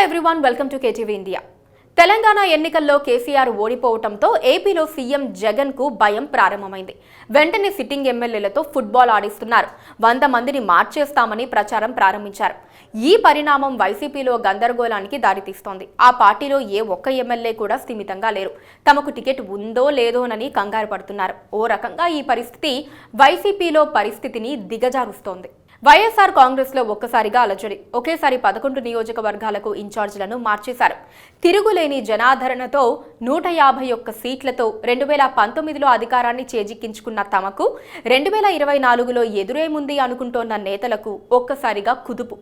Everyone, welcome to KTV India. Telangana ఎన్నికల్లో కేసీఆర్ ఓడిపోవడంతో ఏపీలో CM Jagan కు భయం ప్రారంభమైంది. వెంటనే సిట్టింగ్ ఎమ్మెల్యేలతో ఫుట్బాల్ ఆడిస్తున్నారు. 100 మందిని మార్చేస్తామని ప్రచారం ప్రారంభించారు. ఈ పరిణామం వైసీపీలో గందరగోళానికి దారితీస్తోంది. ఆ పార్టీలో ఏ ఒక్క ఎమ్మెల్యే కూడా స్థిమితంగా లేరు. తమకు టికెట్ ఉందో లేదోనని కంగారు పడుతున్నారు. ఓ రకంగా ఈ పరిస్థితి వైసీపీలో పరిస్థితిని దిగజారుస్తోంది. వైఎస్ఆర్ కాంగ్రెస్ లో ఒక్కసారిగా అలజడి. ఒకేసారి 11 నియోజకవర్గాలకు ఇన్ఛార్జీలను మార్చేశారు. తిరుగులేని జనాదరణతో 151 సీట్లతో 2019లో అధికారాన్ని చేజిక్కించుకున్న తమకు 2024లో ఎదురేముంది అనుకుంటోన్న నేతలకు ఒక్కసారిగా కుదుపు.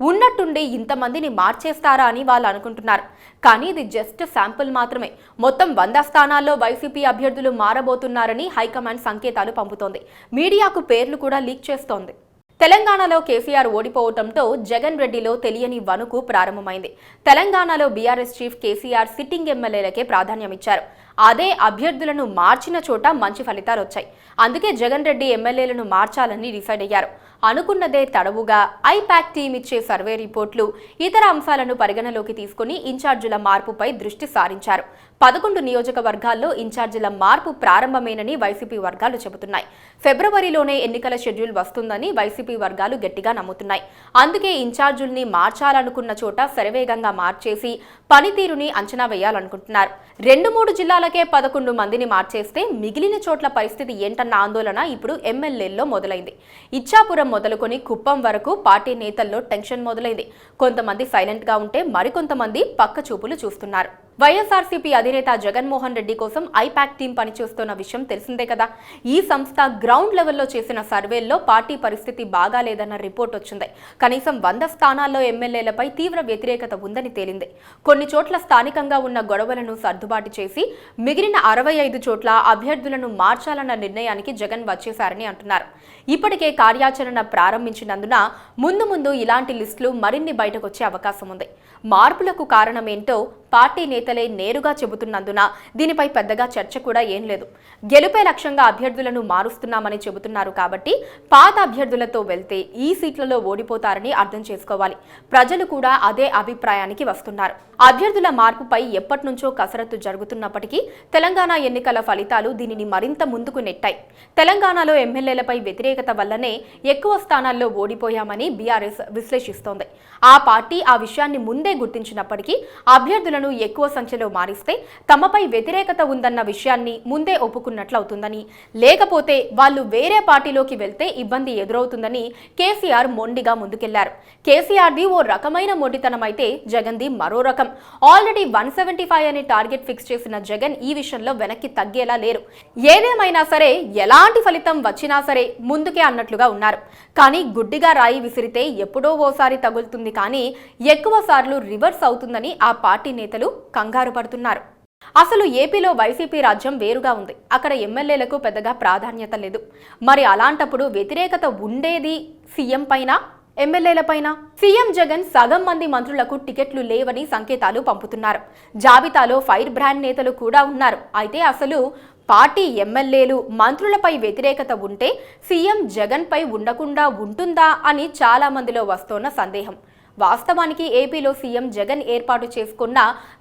ఉన్నట్టుండి ఇంతమందిని మార్చేస్తారా అని వాళ్ళు అనుకుంటున్నారు. కానీ ఇది జస్ట్ శాంపుల్ మాత్రమే. మొత్తం 100 స్థానాల్లో వైసీపీ అభ్యర్థులు మారబోతున్నారని హైకమాండ్ సంకేతాలు పంపుతోంది. మీడియాకు పేర్లు కూడా లీక్ చేస్తోంది. తెలంగాణలో కేసీఆర్ ఓడిపోవడంతో జగన్ రెడ్డిలో తెలియని వణుకు ప్రారంభమైంది. తెలంగాణలో బీఆర్ఎస్ చీఫ్ కేసీఆర్ సిట్టింగ్ ఎమ్మెల్యేలకే ప్రాధాన్యమిచ్చారు. అదే అభ్యర్థులను మార్చిన చోట మంచి ఫలితాలు వచ్చాయి. అందుకే జగన్ రెడ్డి ఎమ్మెల్యేలను మార్చాలని డిసైడ్ అయ్యారు. అనుకున్నదే తడవుగా ఐపాక్ టీం ఇచ్చే సర్వే రిపోర్ట్లు, ఇతర అంశాలను పరిగణలోకి తీసుకుని ఇన్ఛార్జీల మార్పుపై దృష్టి సారించారు. 11 నియోజకవర్గాల్లో ఇన్ఛార్జీల మార్పు ప్రారంభమేనని వైసీపీ వర్గాలు చెబుతున్నాయి. ఫిబ్రవరిలోనే ఎన్నికల షెడ్యూల్ వస్తుందని వైసీపీ వర్గాలు గట్టిగా నమ్ముతున్నాయి. అందుకే ఇన్ఛార్జీల్ని మార్చాలనుకున్న చోట శరవేగంగా మార్చేసి పనితీరుని అంచనా వేయాలనుకుంటున్నారు. 2-3 జిల్లాలకే 11 మందిని మార్చేస్తే మిగిలిన చోట్ల పరిస్థితి ఏంటన్న ఆందోళన ఇప్పుడు ఎమ్మెల్యేల్లో మొదలైంది. ఇచ్చాపురం మొదలుకొని కుప్పం వరకు పార్టీ నేతల్లో టెన్షన్ మొదలైంది. కొంతమంది సైలెంట్ గా ఉంటే మరికొంతమంది పక్క చూపులు చూస్తున్నారు. వైఎస్ఆర్సీపీ అధినేత జగన్మోహన్ రెడ్డి కోసం ఐపాక్ టీం పనిచేస్తున్న విషయం తెలిసిందే కదా. ఈ సంస్థ గ్రౌండ్ లెవెల్లో చేసిన సర్వేల్లో పార్టీ పరిస్థితి బాగాలేదన్న రిపోర్ట్ వచ్చింది. కనీసం 100 స్థానాల్లో ఎమ్మెల్యేలపై తీవ్ర వ్యతిరేకత ఉందని తేలింది. కొన్ని చోట్ల స్థానికంగా ఉన్న గొడవలను సర్దుబాటు చేసి మిగిలిన 65 చోట్ల అభ్యర్థులను మార్చాలన్న నిర్ణయానికి జగన్ వచ్చేశారని అంటున్నారు. ఇప్పటికే కార్యాచరణ ప్రారంభించినందున ముందు ఇలాంటి లిస్టులు మరిన్ని బయటకొచ్చే అవకాశం ఉంది. మార్పులకు కారణమేంటో పార్టీ నేతలే నేరుగా చెబుతున్నందున దీనిపై పెద్దగా చర్చ కూడా ఏం లేదు. గెలుపే లక్ష్యంగా అభ్యర్థులను మారుస్తున్నామని చెబుతున్నారు కాబట్టి పాత అభ్యర్థులతో వెళ్తే ఈ సీట్లలో ఓడిపోతారని అర్థం చేసుకోవాలి. ప్రజలు కూడా అదే అభిప్రాయానికి వస్తున్నారు. అభ్యర్థుల మార్పుపై ఎప్పటి నుంచో కసరత్తు జరుగుతున్నప్పటికీ తెలంగాణ ఎన్నికల ఫలితాలు దీనిని మరింత ముందుకు నెట్టాయి. తెలంగాణలో ఎమ్మెల్యేలపై వ్యతిరేకత వల్లనే ఎక్కువ స్థానాల్లో ఓడిపోయామని బీఆర్ఎస్ విశ్లేషిస్తోంది. ఆ పార్టీ ఆ విషయాన్ని ముందే గుర్తించినప్పటికీ అభ్యర్థులను ఎక్కువ సంఖ్యలో మారిస్తే తమపై వ్యతిరేకత ఉందన్న విషయాన్ని ముందే ఒప్పుకున్నట్లవుతుందని, లేకపోతే వాళ్ళు వేరే పార్టీలోకి వెళ్తే ఇబ్బంది ఎదురవుతుందని కేసీఆర్ మొండిగా ముందుకెళ్లారు. కేసీఆర్ది ఓ రకమైన మొండితనమైతే జగన్ది మరో రకం. ఆల్రెడీ 175 అనే టార్గెట్ ఫిక్స్ చేసిన జగన్ ఈ విషయంలో వెనక్కి తగ్గేలా లేరు. ఏదేమైనా సరే, ఎలాంటి ఫలితం వచ్చినా సరే ముందుకే అన్నట్లుగా ఉన్నారు. కానీ గుడ్డిగా రాయి విసిరితే ఎప్పుడో ఓసారి తగులుతుంది, కానీ ఎక్కువ సార్లు రివర్స్ అవుతుందని ఆ పార్టీ నేతలు కంగారు పడుతున్నారు. అసలు ఏపీలో వైసీపీ రాజ్యం వేరుగా ఉంది. అక్కడ ఎమ్మెల్యేలకు పెద్దగా ప్రాధాన్యత లేదు. మరి అలాంటప్పుడు వ్యతిరేకత ఉండేది సీఎం పైన, ఎమ్మెల్యేల పైన. సీఎం జగన్ సగం మంది మంత్రులకు టికెట్లు లేవని సంకేతాలు పంపుతున్నారు. జాబితాలో ఫైర్ బ్రాండ్ నేతలు కూడా ఉన్నారు. అయితే అసలు పార్టీ ఎమ్మెల్యేలు, మంత్రులపై వ్యతిరేకత ఉంటే సీఎం జగన్ పై ఉండకుండా ఉంటుందా అని చాలా మందిలో వస్తోన్న సందేహం. వాస్తవానికి ఏపీలో సీఎం జగన్ ఏర్పాటు చేసుకున్న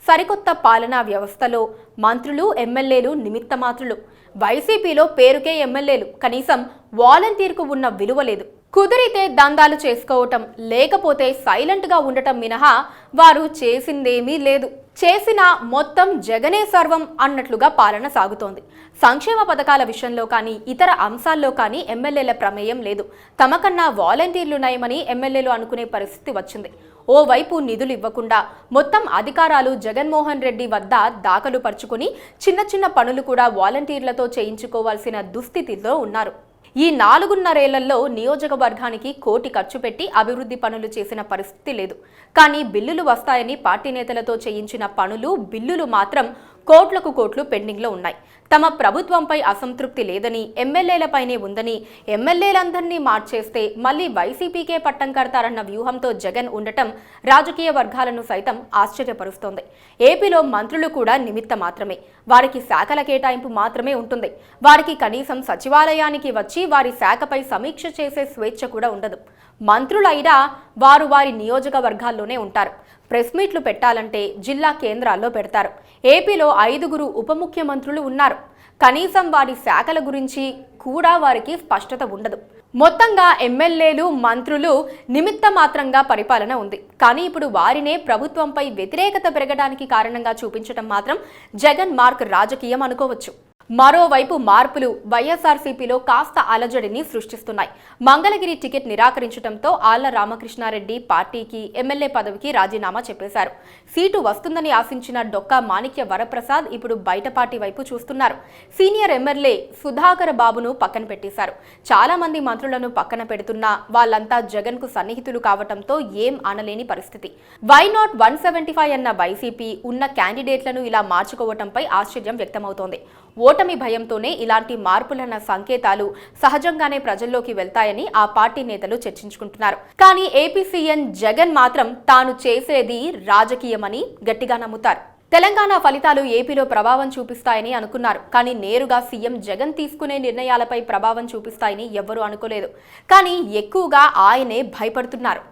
సరికొత్త పాలనా వ్యవస్థలో మంత్రులు, ఎమ్మెల్యేలు నిమిత్త మాత్రులు. వైసీపీలో పేరుకే ఎమ్మెల్యేలు, కనీసం వాలంటీర్కు ఉన్న విలువ లేదు. కుదిరితే దందాలు చేసుకోవటం, లేకపోతే సైలెంట్గా ఉండటం మినహా వారు చేసిందేమీ లేదు. చేసిన మొత్తం జగనే సర్వం అన్నట్లుగా పాలన సాగుతోంది. సంక్షేమ పథకాల విషయంలో కానీ, ఇతర అంశాల్లో కానీ ఎమ్మెల్యేల ప్రమేయం లేదు. తమకన్నా వాలంటీర్లు నయమని ఎమ్మెల్యేలు అనుకునే పరిస్థితి వచ్చింది. ఓవైపు నిధులు ఇవ్వకుండా మొత్తం అధికారాలు జగన్మోహన్ రెడ్డి వద్ద దాఖలు పరుచుకుని చిన్న పనులు కూడా వాలంటీర్లతో చేయించుకోవాల్సిన దుస్థితిలో ఉన్నారు. ఈ 4.5 ఏళ్లలో నియోజకవర్గానికి 1 కోటి ఖర్చు పెట్టి అభివృద్ధి పనులు చేసిన పరిస్థితి లేదు. కానీ బిల్లులు వస్తాయని పార్టీ నేతలతో చేయించిన పనులు, బిల్లులు మాత్రం కోట్లకు పెండింగ్లో ఉన్నాయి. తమ ప్రభుత్వంపై అసంతృప్తి లేదని, ఎమ్మెల్యేలపైనే ఉందని, ఎమ్మెల్యేలందరినీ మార్చేస్తే మళ్లీ వైసీపీకే పట్టం కడతారన్న వ్యూహంతో జగన్ ఉండటం రాజకీయ వర్గాలను సైతం ఆశ్చర్యపరుస్తోంది. ఏపీలో మంత్రులు కూడా నిమిత్త మాత్రమే. వారికి శాఖల కేటాయింపు మాత్రమే ఉంటుంది. వారికి కనీసం సచివాలయానికి వచ్చి వారి శాఖపై సమీక్ష చేసే స్వేచ్ఛ కూడా ఉండదు. మంత్రులైనా వారి నియోజకవర్గాల్లోనే ఉంటారు. ప్రెస్ మీట్లు పెట్టాలంటే జిల్లా కేంద్రాల్లో పెడతారు. ఏపీలో 5 ఉప ముఖ్యమంత్రులు ఉన్నారు. కనీసం వారి శాఖల గురించి కూడా వారికి స్పష్టత ఉండదు. మొత్తంగా ఎమ్మెల్యేలు, మంత్రులు నిమిత్త మాత్రంగా పరిపాలన ఉంది. కానీ ఇప్పుడు వారినే ప్రభుత్వంపై వ్యతిరేకత పెరగడానికి కారణంగా చూపించడం మాత్రం జగన్ మార్క్ రాజకీయం అనుకోవచ్చు. మరోవైపు మార్పులు వైఎస్ఆర్సీపీలో కాస్త అలజడిని సృష్టిస్తున్నాయి. మంగళగిరి టికెట్ నిరాకరించడంతో ఆళ్ల రామకృష్ణారెడ్డి పార్టీకి ఎమ్మెల్యే పదవికి రాజీనామా చెప్పేశారు. సీటు వస్తుందని ఆశించిన డొక్కా మాణిక్య వరప్రసాద్ ఇప్పుడు బయట పార్టీ వైపు చూస్తున్నారు. సీనియర్ ఎమ్మెల్యే సుధాకర్ బాబును పక్కన పెట్టేశారు. చాలా మంది మంత్రులను పక్కన పెడుతున్నా వాళ్ళంతా జగన్ కు సన్నిహితులు కావటంతో ఏం అనలేని పరిస్థితి. వై నాట్ 175 అన్న వైసీపీ ఉన్న క్యాండిడేట్లను ఇలా మార్చుకోవటంపై ఆశ్చర్యం వ్యక్తమవుతోంది. ఓటమి భయంతోనే ఇలాంటి మార్పులన్న సంకేతాలు సహజంగానే ప్రజల్లోకి వెళ్తాయని ఆ పార్టీ నేతలు చర్చించుకుంటున్నారు. కానీ ఏపీ సీఎం జగన్ మాత్రం తాను చేసేది రాజకీయమని గట్టిగా నమ్ముతారు. తెలంగాణ ఫలితాలు ఏపీలో ప్రభావం చూపిస్తాయని అనుకున్నారు. కానీ నేరుగా సీఎం జగన్ తీసుకునే నిర్ణయాలపై ప్రభావం చూపిస్తాయని ఎవ్వరూ అనుకోలేదు. కానీ ఎక్కువగా ఆయనే భయపడుతున్నారు.